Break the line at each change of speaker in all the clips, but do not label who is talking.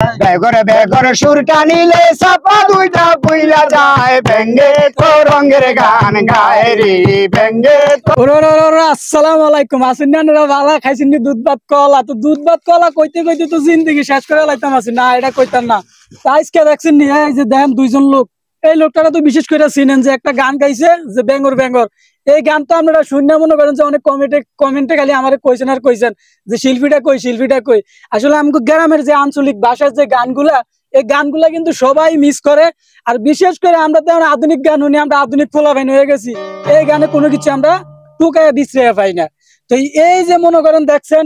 বেগরে বেগরে সুরটা নিলে সাপা দুইটা বুইলা যায় ভেঙ্গে তো রঙের গান গায় রে ভেঙ্গে তো।
আসসালামু আলাইকুম। আসেন না ভালো খাইছেন দুধ ভাত কলা? তো দুধ ভাত কলা কইতে কইতে তো জিন্দগি শেষ করে লাইতাম। আছি না এটা কইতাম না। আজকে দেখছেন নি এই যে দেখেন দুইজন লোক, এই লোকটারা তো বিশেষ করে চিনেন যে একটা গান গাইছে যে বেঙ্গর বেঙ্গর। এই গান তো আপনারা শুনে মনে করেন যে অনেক কমেন্টে খালি আমার কইছেন আর কইছেন যে শিল্পীটা কই। আসলে আমাকে গ্রামের যে আঞ্চলিক ভাষার যে গানগুলা, এই গানগুলা কিন্তু সবাই মিস করে। আর বিশেষ করে আমরা তো আধুনিক গান শুনি, আমরা আধুনিক পোলাপাইন হয়ে গেছি। এই গানে কোনো কিছু আমরা টুকায় বিশ্রয় পাই না। তো এই যে মনে করেন দেখছেন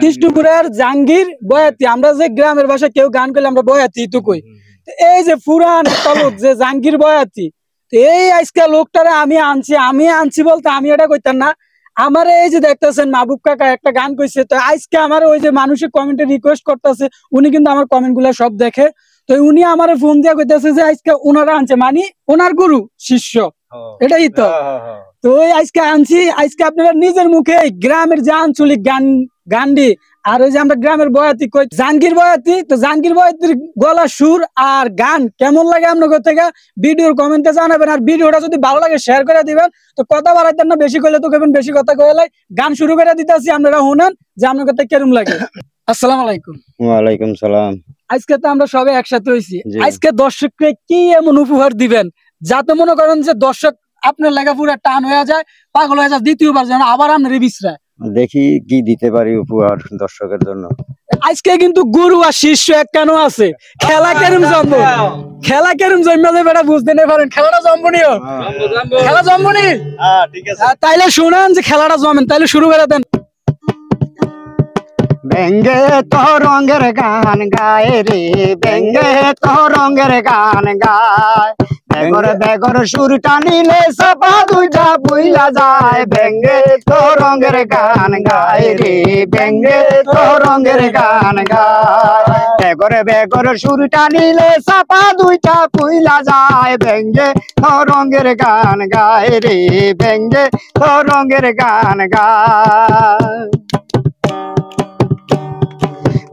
কৃষ্ণপুরের জাহাঙ্গীর বয়াতি, আমরা যে গ্রামের ভাষায় কেউ গান করলে আমরা বয়াতি তো কই। এই যে পুরান তলব যে জাহাঙ্গীর বয়াতি, এই আজকে লোকটারে আমি আনছি বলতে আমি এটা কইতাম না। আমার এই যে দেখতেছেন মাহবুব কাকা একটা গান কইছে, তো আজকে আমার ওই যে মানুষের কমেন্টে রিকোয়েস্ট করতেছে, উনি কিন্তু আমার কমেন্ট গুলা সব দেখে। তো উনি আমার ফোন দিয়া কইতেছে যে আজকে ওনারা আনছে, মানে ওনার গুরু শিষ্য, এটাই তো। তো আজকে আনছি, আজকে আপনারা নিজের মুখে গ্রামের যে আঞ্চলিক গান্ডি আর ওই যে আমরা গ্রামের বয়াতি কই জাহাঙ্গীর বয়াতি, তো জাহাঙ্গীর বয়াতির গলা সুর আর গান কেমন লাগে আপনাদের থেকে ভিডিওর কমেন্টে জানাবেন। আর ভিডিওটা যদি ভালো লাগে শেয়ার করে দিবেন। তো কথা বাড়াইতেন না, বেশি কইলে তো কেবেন বেশি কথা কইলে। গান শুরু করে দিতেছি, আপনারা শুনেন যে আপনাদের থেকে কেরম লাগে। আসসালামু আলাইকুম।
ওয়ালাইকুম সালাম।
আজকে তো আমরা সবাই একসাথে হইছি, আজকে দর্শককে কি এমন উপহার দিবেন যাতে মনে করেন যে দর্শক আপনার লেখাপুরা টান হয়ে যায়, পাগল হয়ে যায়, দ্বিতীয়বার যেন আবার আপনার বিছরায়।
দেখি কি দিতে পারি উপহার দর্শকের জন্য।
আজকে কিন্তু গুরু আর শিষ্য এক কেন আছে, খেলা কেরম জমবো, খেলা কেরম জমবে বেটা বুঝতে না পারেন। খেলাটা জমবনিও, খেলা জমবনি। তাইলে শুনেন যে খেলাটা জমেন, তাইলে শুরু করে দেন।
বেঙ্গে তো রঙের গান গায় রে বেঙ্গে তো রঙের গান গায়, বেগর বেগর সুরটা নিলে সাপা দুইটা বুইলা যায় বেঙ্গে তো রঙের গান গায় রে বেঙ্গে তো রঙের গান গায়, বেগর বেগর সুরটা নিলে সাপা দুইটা বুইলা যায় বেঙ্গে তো রঙের গান গায় রে বেঙ্গে তো রঙের গান গায়।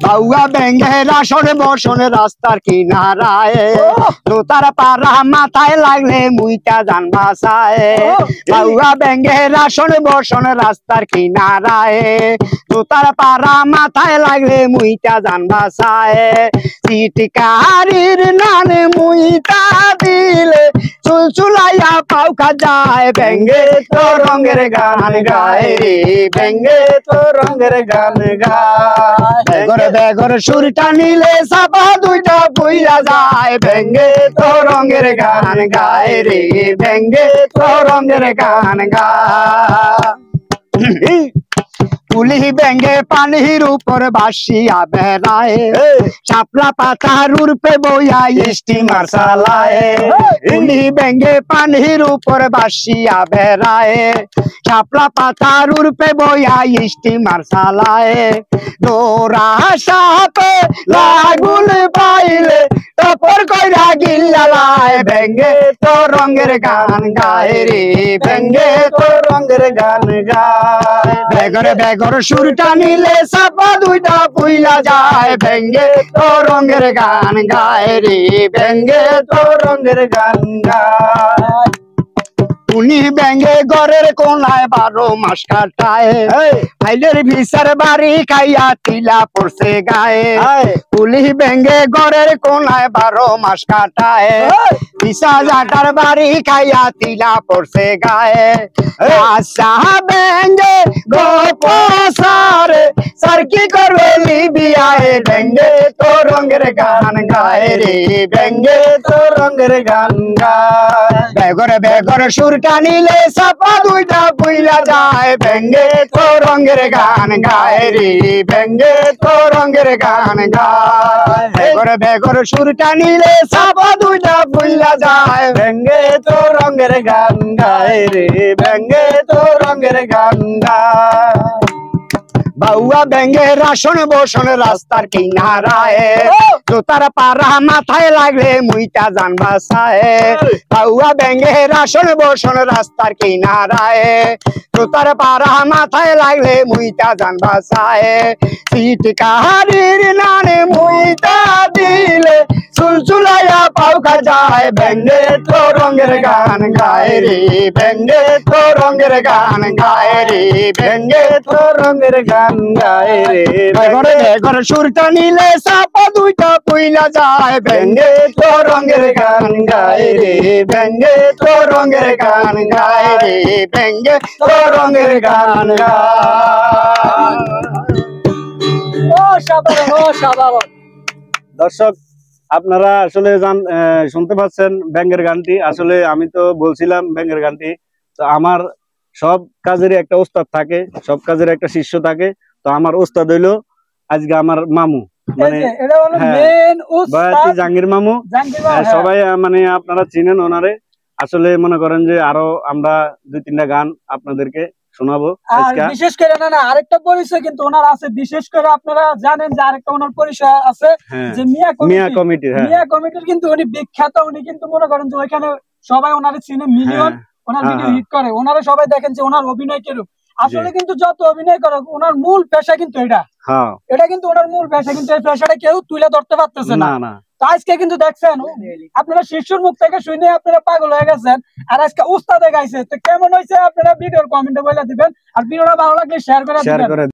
বাউয়া বেঙ্গের আসরে বসনে রাস্তার কিনারায়, তোতার পাড়া মাথায় লাগলে মুইটা জান বাসায়। বাউয়া বেঙ্গের আসরে বসনে রাস্তার কিনারায়, তোতার পাড়া মাথায় লাগলে মুইটা জান বাসায়। চিটকারির নানে মুইটা দিলে চুল চুলাইয়া পাউকা যায় বেঙ্গে তো রঙের গান গায় রে বেঙ্গে তো রঙের গান গায়, বেগর সুরটা নিলে সাপা দুইটা বুইলা যায় বেঙ্গে তো রঙের গান গায় রে বেঙ্গে তো রঙের গান গায়। পুলি বেঙ্গে পানির উপর বাসিয়া বেড়ায়, শাপলা পাতার রূপে বইয়া স্টিমার চালায়। পুলি বেঙ্গে পানির উপর বাসিয়া বেড়ায়, শাপলা পাতার রূপে বইয়া স্টিমার চালায়। ডোরা সাপে লাগুল পাইলে টপর কইরা গিল্লালায় বেঙ্গে তো রঙের গান গায় রে বেঙ্গে তো রঙের গান গায়, বেগর বেগর সুরটা নিলে সাপা দুইটা পুইলা যায় বেঙ্গে তো রঙের গান গায় রে বেঙ্গে তো রঙের গান গায়। উনি বেঙ্গে ঘরের কোনায় 12 মাস কাটায়, ফাইলের ভিসার বাড়ি খাইয়া তিলা পড়ছে গায়ে। পুলি বেঙ্গে ঘরের কোনায় 12 মাস কাটায়, ভিসা জাটার বাড়ি খাইয়া তিলা পড়ছে গায়ে। আশা বেঙ্গে গোপসারে সার কি করবে লিবিয়ায় বেঙ্গে তো রঙের গান গায় রে বেঙ্গে তো রঙের গান গায়, বেগর বেগর সুরটা নিলে সাপা দুইটা বুইলা যায় বেঙ্গে তো রঙের গান গায় রে বেঙ্গে তো রঙের গান গায়, বেগর বেগর সুরটা নিলে সাপা দুইটা বুইলা যায় বেঙ্গে তো রঙের গান গায় রে বেঙ্গে তো রঙের গান গায়। বাউয়া ব্যাঙ্গে রাসন বসন রাস্তার কিনারায় জোতার পারা মাথায় লাগলে মুইটা জান বাসায় বাউয়া ব্যাঙ্গে রাসন বসন রাস্তার কিনারায় জোতার পারা মাথায় লাগলে মুইটা জান বাসায় চিটকারির নানে মুইটা দিলে চুলচুলাইয়া পাউকা যায় ব্যাঙ্গে তো রঙের গান গায় রে ব্যাঙ্গে তো রঙের গান গায় রে ব্যাঙ্গে তো রঙের গান গায় রে ঘরে সুরটা নিলে সাপা দুইটা পুইলা যায় ব্যাঙ্গে তো রঙের গান গায় রে ব্যাঙ্গে তো রঙের গান গায় রে ব্যাঙ্গে তো রঙের গান গায়।
অসাধারণ।
দর্শক আপনারা আসলে শুনতে পাচ্ছেন ব্যাঙ্গের গানটি। আসলে আমি তো বলছিলাম ব্যাঙ্গের গানটি, তো আমার সব কাজেরই একটা ওস্তাদ থাকে, সব কাজের একটা শিষ্য থাকে। তো আমার ওস্তাদ হইলো আজকে আমার মামু, মানে বয়াতি জাহাঙ্গীর মামু। সবাই মানে আপনারা চিনেন ওনারে। আসলে মনে করেন যে আরো আমরা 2-3টা গান আপনাদেরকে শোনাবো আজকে।
বিশেষ করে না আরেকটা পরিচয় কিন্তু ওনার আছে, বিশেষ করে আপনারা জানেন যে আরেকটা ওনার পরিচয় আছে যে মিয়া কমিটির কিন্তু উনি বিখ্যাত। উনি কিন্তু মনে করেন যে ওইখানে সবাই ওনারে চিনে, মিলিয়ন ওনার ভিডিও হিট করে। ওনারা সবাই দেখেন যে ওনার অভিনয় কিরূপ। আসলে কিন্তু যত অভিনয় করে ওনার মূল পেশা কিন্তু এটা কিন্তু ওনার মূল পেশা, কিন্তু এই পেশাটা কেউ তুলে ধরতে পারতেছে না। আজকে কিন্তু দেখছেন আপনারা শিশুর মুখ থেকে শুনে আপনারা পাগল হয়ে গেছেন, আর আজকে উস্তাদে গাইছে। তো কেমন হয়েছে আপনারা ভিডিওর কমেন্টে বলে দিবেন, আর ভিডিওটা ভালো লাগলে শেয়ার করে দিবেন।